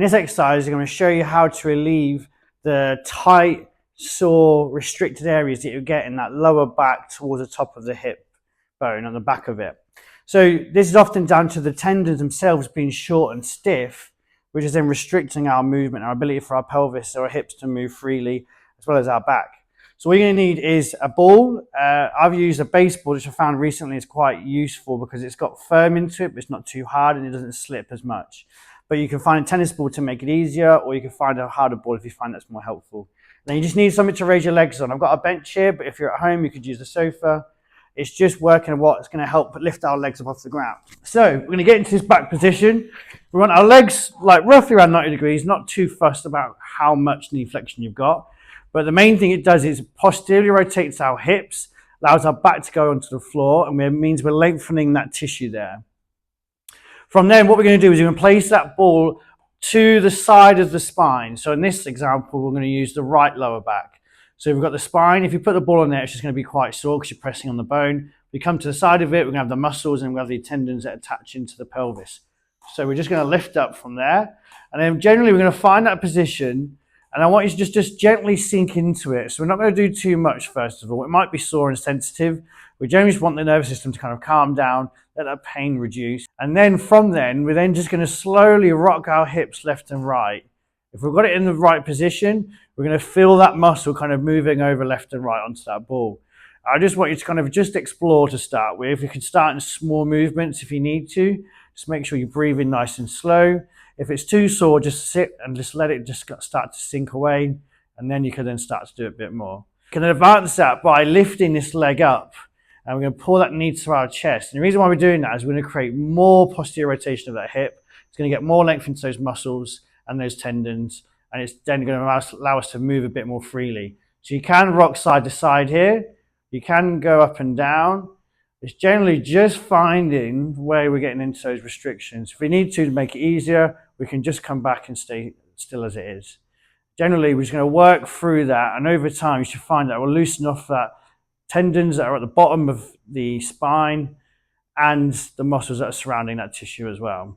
In this exercise, I'm going to show you how to relieve the tight, sore, restricted areas that you get in that lower back towards the top of the hip bone on the back of it. So this is often down to the tendons themselves being short and stiff, which is then restricting our movement, our ability for our pelvis or our hips to move freely, as well as our back. So what you're going to need is a ball. I've used a baseball, which I found recently is quite useful because it's got firm into it, but it's not too hard and it doesn't slip as much. But you can find a tennis ball to make it easier, or you can find a harder ball if you find that's more helpful. Then you just need something to raise your legs on. I've got a bench here, but if you're at home, you could use the sofa. It's just working what's going to help lift our legs up off the ground. So we're going to get into this back position. We want our legs like roughly around 90 degrees, not too fussed about how much knee flexion you've got. But the main thing it does is posteriorly rotates our hips, allows our back to go onto the floor, and it means we're lengthening that tissue there. From then, what we're going to do is we're going to place that ball to the side of the spine. So in this example, we're going to use the right lower back. So we've got the spine. If you put the ball on there, it's just going to be quite sore because you're pressing on the bone. We come to the side of it, we're going to have the muscles and we have the tendons that attach into the pelvis. So we're just going to lift up from there. And then generally, we're going to find that position. And I want you to just gently sink into it. So we're not going to do too much, first of all. It might be sore and sensitive. We generally just want the nervous system to kind of calm down, let that pain reduce. And then from then, we're then just going to slowly rock our hips left and right. If we've got it in the right position, we're going to feel that muscle kind of moving over left and right onto that ball. I just want you to kind of just explore to start with. You can start in small movements if you need to. Just make sure you breathe in nice and slow. If it's too sore, just sit and just let it just start to sink away. And then you can then start to do it a bit more. You can advance that by lifting this leg up. And we're going to pull that knee to our chest. And the reason why we're doing that is we're going to create more posterior rotation of that hip. It's going to get more length into those muscles and those tendons. And it's then going to allow us to move a bit more freely. So you can rock side to side here. You can go up and down. It's generally just finding where we're getting into those restrictions. If we need to make it easier, we can just come back and stay still as it is. Generally, we're just going to work through that. And over time, you should find that we'll loosen off that tendons that are at the bottom of the spine and the muscles that are surrounding that tissue as well.